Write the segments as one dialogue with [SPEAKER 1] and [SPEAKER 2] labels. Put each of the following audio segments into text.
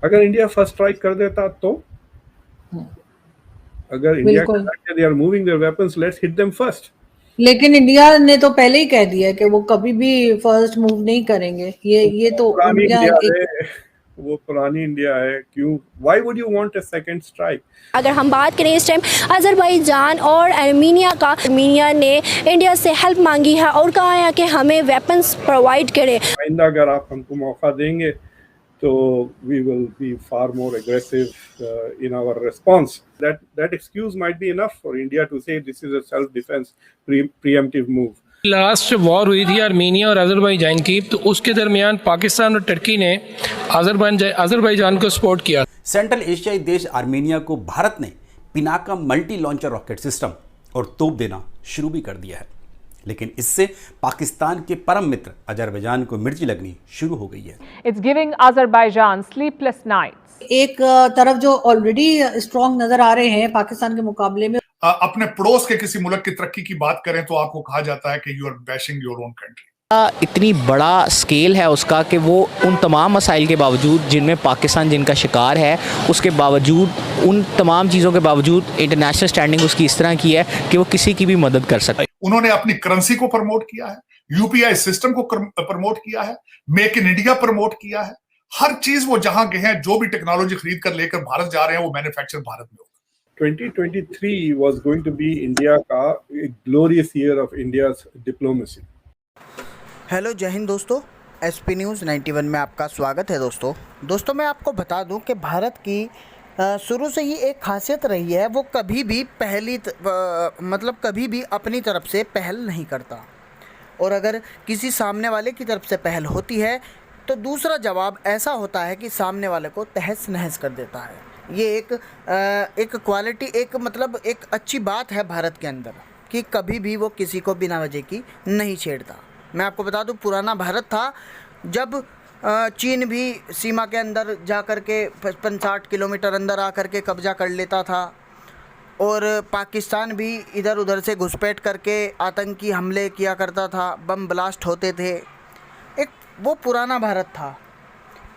[SPEAKER 1] अगर India first strike कर देता तो, अगर इंडिया
[SPEAKER 2] बिल्कुल।
[SPEAKER 1] They are moving their weapons, let's hit them first.
[SPEAKER 2] लेकिन इंडिया ने तो पहले ही कह दिया कि वो कभी भी फर्स्ट मूव नहीं करेंगे। ये
[SPEAKER 1] वो
[SPEAKER 2] तो
[SPEAKER 1] पुरानी
[SPEAKER 2] इंडिया
[SPEAKER 1] इंडिया
[SPEAKER 2] एक।
[SPEAKER 1] है, वो पुरानी इंडिया है। क्यों, why would you want a second strike?
[SPEAKER 3] अगर हम बात करें इस टाइम अज़रबैजान और आर्मीनिया का, आर्मीनिया ने इंडिया से हेल्प मांगी है और कहा है कि हमें वेपन्स प्रोवाइड करें।
[SPEAKER 1] आइंदा अगर आप हमको मौका देंगे तो we will be far more aggressive in our response. That excuse might be enough for India to say this is a self-defense preemptive move.
[SPEAKER 4] Last war हुई थी आर्मीनिया और अज़रबैजान की, तो उसके दरमियान पाकिस्तान और टर्की ने अज़रबैजान को सपोर्ट किया।
[SPEAKER 5] सेंट्रल एशियाई देश आर्मेनिया को भारत ने Pinaka multi launcher rocket system और तोप देना शुरू भी कर दिया है, लेकिन इससे पाकिस्तान के परम मित्र अज़रबैजान को मिर्ची लगनी शुरू हो गई है।
[SPEAKER 6] It's giving Azerbaijan sleepless nights.
[SPEAKER 2] एक तरफ जो ऑलरेडी स्ट्रांग नजर आ रहे हैं पाकिस्तान के मुकाबले में,
[SPEAKER 7] अपने पड़ोस के किसी मुल्क की तरक्की की बात करें तो आपको कहा जाता है कि you are bashing your own country.
[SPEAKER 8] इतनी बड़ा स्केल है उसका कि वो उन तमाम मसाइल के बावजूद जिनमें पाकिस्तान जिनका शिकार है, उसके बावजूद, उन तमाम चीज़ों के बावजूद इंटरनेशनल स्टैंडिंग उसकी इस तरह की है कि वो किसी की भी मदद कर सकता है।
[SPEAKER 7] उन्होंने अपनी करेंसी को प्रमोट किया है, यूपीआई सिस्टम को प्रमोट किया है, मेक इन इंडिया प्रमोट किया है। हर चीज वो जहां गए हैं, जो भी टेक्नोलॉजी खरीद कर लेकर भारत जा रहे हैं, वो मैन्युफैक्चर भारत में होगा।
[SPEAKER 1] 2023 was going to be India का एक glorious year of India's diplomacy.
[SPEAKER 9] Hello जय हिंद दोस्तों, एसपी न्यूज़ 91 में आपका स्वागत है। दोस्तों मैं आपको बता दूं कि भारत की शुरू से ही एक खासियत रही है, वो कभी भी कभी भी अपनी तरफ से पहल नहीं करता, और अगर किसी सामने वाले की तरफ से पहल होती है तो दूसरा जवाब ऐसा होता है कि सामने वाले को तहस नहस कर देता है। ये एक क्वालिटी, एक अच्छी बात है भारत के अंदर कि कभी भी वो किसी को बिना वजह की नहीं छेड़ता। मैं आपको बता दूं, पुराना भारत था जब चीन भी सीमा के अंदर जा कर के 55-60 किलोमीटर अंदर आ कर के कब्ज़ा कर लेता था, और पाकिस्तान भी इधर उधर से घुसपैठ करके आतंकी हमले किया करता था, बम ब्लास्ट होते थे। एक वो पुराना भारत था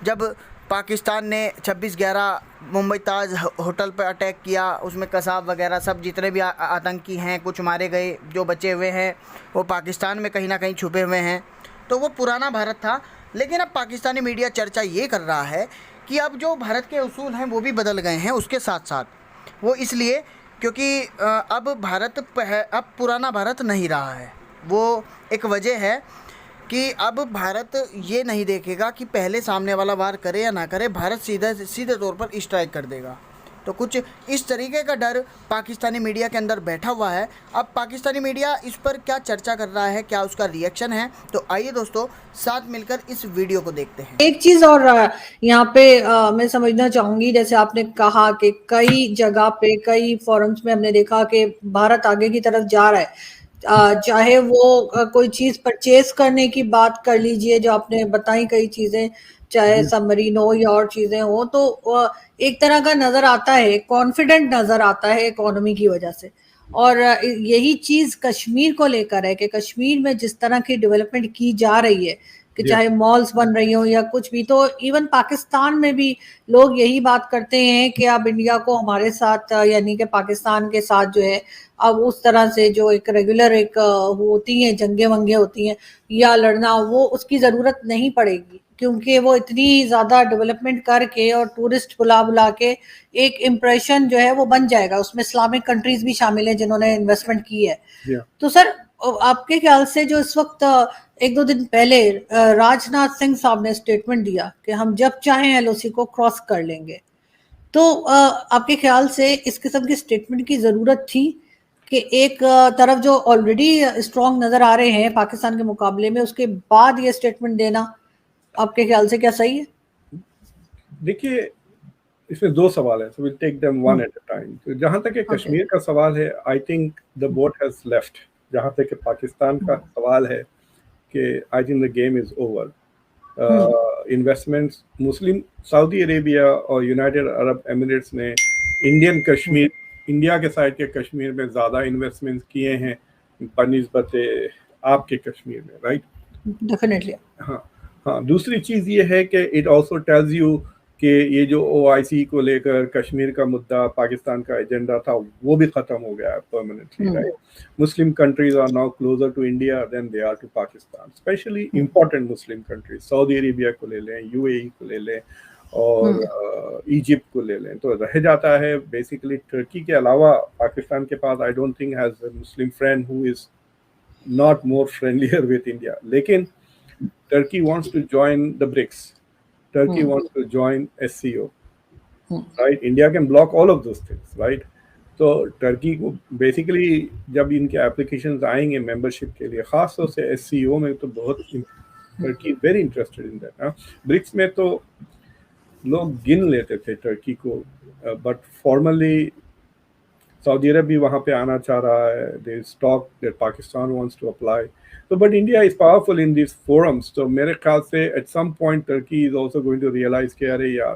[SPEAKER 9] जब पाकिस्तान ने 26/11 मुंबई ताज होटल पर अटैक किया, उसमें कसाब वगैरह सब जितने भी आतंकी हैं, कुछ मारे गए, जो बचे हुए हैं वो पाकिस्तान में कहीं ना कहीं छुपे हुए हैं। तो वो पुराना भारत था। लेकिन अब पाकिस्तानी मीडिया चर्चा ये कर रहा है कि अब जो भारत के उसूल हैं वो भी बदल गए हैं उसके साथ साथ। वो इसलिए क्योंकि अब पुराना भारत नहीं रहा है। वो एक वजह है कि अब भारत ये नहीं देखेगा कि पहले सामने वाला वार करे या ना करे, भारत सीधे तौर पर स्ट्राइक कर देगा। तो कुछ इस तरीके का डर पाकिस्तानी मीडिया के अंदर बैठा हुआ है। अब पाकिस्तानी मीडिया इस पर क्या चर्चा कर रहा है, क्या उसका रिएक्शन है, तो आइए दोस्तों साथ मिलकर इस वीडियो को देखते हैं।
[SPEAKER 2] एक चीज़ और यहाँ पे मैं समझना चाहूँगी, जैसे आपने कहा कि कई जगह पे, कई फोरम्स में हमने देखा कि भारत आगे की तरफ जा रहा है। चाहे वो कोई चीज़ परचेज करने की बात कर लीजिए, जो आपने बताई कई चीज़ें, चाहे सबमरीन हो या और चीज़ें हो, तो एक तरह का नज़र आता है, कॉन्फिडेंट नज़र आता है इकोनॉमी की वजह से। और यही चीज़ कश्मीर को लेकर है कि कश्मीर में जिस तरह की डेवलपमेंट की जा रही है, कि चाहे मॉल्स बन रही हो या कुछ भी, तो इवन पाकिस्तान में भी लोग यही बात करते हैं कि अब इंडिया को हमारे साथ, यानी कि पाकिस्तान के साथ जो है, अब उस तरह से जो एक रेगुलर होती हैं जंगे वंगे होती हैं या लड़ना, वो उसकी ज़रूरत नहीं पड़ेगी, क्योंकि वो इतनी ज़्यादा डेवलपमेंट करके और टूरिस्ट बुला के एक इम्प्रेशन जो है वो बन जाएगा। उसमें इस्लामिक कंट्रीज भी शामिल हैं जिन्होंने इन्वेस्टमेंट की है। तो सर, आपके ख्याल से जो इस वक्त 1-2 दिन पहले राजनाथ सिंह साहब ने स्टेटमेंट दिया कि हम जब चाहें एलओसी को क्रॉस कर लेंगे, तो आपके ख्याल से इस किस्म की स्टेटमेंट की ज़रूरत थी कि एक तरफ जो ऑलरेडी स्ट्रांग नज़र आ रहे हैं पाकिस्तान के मुकाबले में, उसके बाद ये स्टेटमेंट देना आपके ख्याल से क्या सही है?
[SPEAKER 1] देखिए, इसमें 2 सवाल है, so we'll take them one at a time. तो जहाँ तक कि कश्मीर का सवाल है, I think the boat has left. जहाँ तक कि पाकिस्तान का सवाल है कि I think the game is over. Investments, Muslim Saudi Arabia और यूनाइटेड अरब एमिरेट्स ने इंडिया के साइड के कश्मीर में ज़्यादा इन्वेस्टमेंट्स किए हैं बनिस्बत आपके कश्मीर में, राइट?
[SPEAKER 2] डेफिनेटली।
[SPEAKER 1] हाँ, दूसरी चीज़ ये है कि इट ऑल्सो टेल्स यू कि ये जो OIC को लेकर कश्मीर का मुद्दा, पाकिस्तान का एजेंडा था, वो भी खत्म हो गया है permanently, right? Muslim countries are now closer to India than they are to Pakistan, especially important Muslim countries, Saudi Arabia को ले लें, UAE को ले लें और इजिप्ट को ले लें, तो रह जाता है बेसिकली टर्की के अलावा पाकिस्तान के पास I don't think has a Muslim friend who is not more friendlier with India. लेकिन Turkey wants to join the BRICS, Turkey wants to join SCO, right? India can block all of those things, right? तो Turkey को basically जब इनके applications आएंगे membership के लिए, खास तौर से SCO में, तो बहुत Turkey very interested in that. BRICS में तो लोग गिन लेते थे टर्की को, बट फॉर्मली सऊदी अरब भी वहाँ पे आना चाह रहा है. There is talk that Pakistan wants to apply. So, but India is powerful in these forums. So, मेरे ख्याल से at some point Turkey is also going to realize कि अरे यार,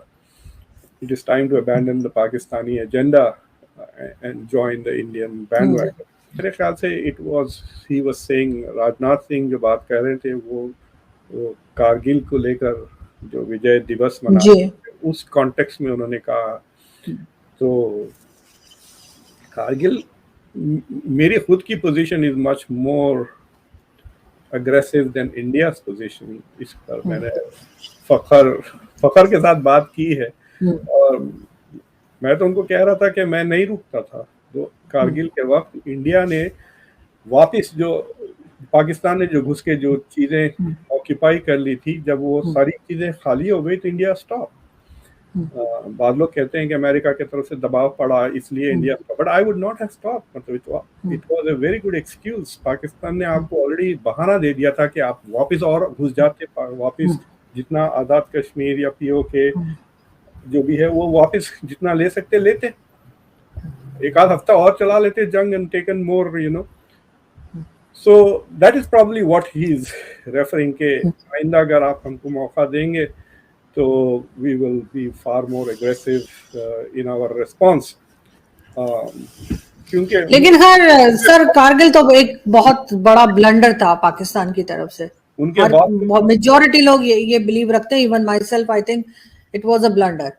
[SPEAKER 1] it is time to abandon the Pakistani agenda and join the Indian bandwagon. मेरे ख्याल से he was saying, Rajnath Singh जो बात कर रहे थे वो कारगिल को लेकर जो विजय दिवस मना रहे थे, उस कॉन्टेक्स्ट में उन्होंने कहा. तो कारगिल, मेरी खुद की position is much more aggressive than India's position. इस पर मैंने फखर के साथ बात की है, और मैं तो उनको कह रहा था कि मैं नहीं रुकता था. तो कारगिल के वक्त इंडिया ने वापस जो पाकिस्तान ने जो घुस के जो चीज़ें ऑक्यूपाई कर ली थी, जब वो सारी चीज़ें खाली हो गई तो इंडिया स्टॉप. बाद लोग कहते हैं कि अमेरिका की तरफ से दबाव पड़ा इसलिए India, but I would not have stop. मतलब it was a very good excuse. Pakistan ने आपको ऑलरेडी बहाना दे दिया था कि आप वापस और घुस जाते, वापस जितना आज़ाद कश्मीर या POK जो भी है वो वापस जितना ले सकते लेते, एक आध हफ्ता और चला लेते जंग and taken more, you know. So that is probably what he is referring के आइंदा अगर आप हमको मौका देंगे तो we will be far more aggressive in our response. क्योंकि
[SPEAKER 2] लेकिन खैर सर, कारगिल तो एक बहुत बड़ा ब्लंडर था पाकिस्तान की तरफ से.
[SPEAKER 1] उनके
[SPEAKER 2] मेजॉरिटी लोग ये बिलीव रखते हैं, even my self I think it was a blunder.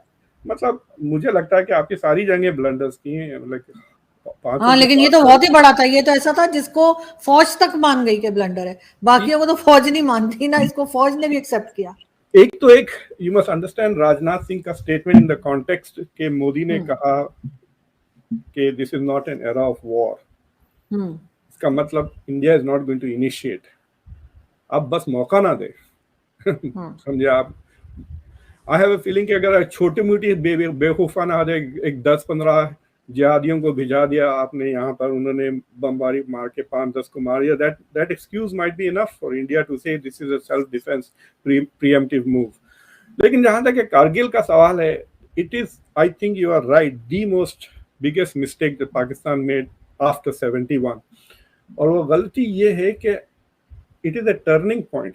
[SPEAKER 1] मतलब मुझे लगता है कि आपकी सारी जंगें ब्लंडर्स की हैं, मतलब
[SPEAKER 2] हाँ, लेकिन ये तो बहुत ही बड़ा था. ये तो ऐसा था जिसको फौज तक मान गई कि ब्लंडर है, बाकियों को तो फौज नहीं मानती ना, इसको फौज ने भी एक्सेप्ट किया.
[SPEAKER 1] एक you must understand Rajnath Singh का स्टेटमेंट इन द कॉन्टेक्स्ट के मोदी ने कहा कि this is not an era of war. इसका मतलब India is not going to initiate. आप बस मौका ना दे. समझे आप? आई हैव अ फीलिंग कि अगर छोटी मोटी बेवकूफाना आ जाए, एक 10-15 जिहादियों को भिजा दिया आपने यहाँ पर, उन्होंने बमबारी मार के 5-10 को मार दिया, that excuse might be enough for India to say this is a self defense preemptive move. लेकिन जहाँ तक कारगिल का सवाल है, it is, I think you are right, the most biggest mistake that Pakistan made after 71. और वो गलती ये है कि it is a turning point.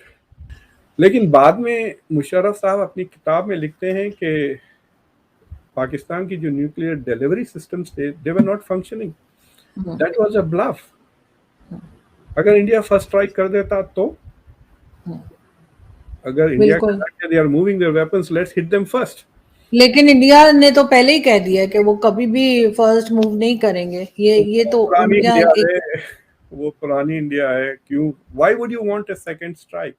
[SPEAKER 1] लेकिन बाद में मुशर्रफ साहब अपनी किताब में लिखते हैं कि पाकिस्तान की जो न्यूक्लियर डिलीवरी सिस्टम्स थे, they were not functioning. That was a bluff. अगर इंडिया फर्स्ट स्ट्राइक कर देता तो, अगर India they are moving their weapons, let's hit them first.
[SPEAKER 2] लेकिन इंडिया ने तो पहले ही कह दिया कि वो कभी भी फर्स्ट मूव नहीं करेंगे. ये तो
[SPEAKER 1] वो पुरानी इंडिया है. क्यों, why would you want a second strike?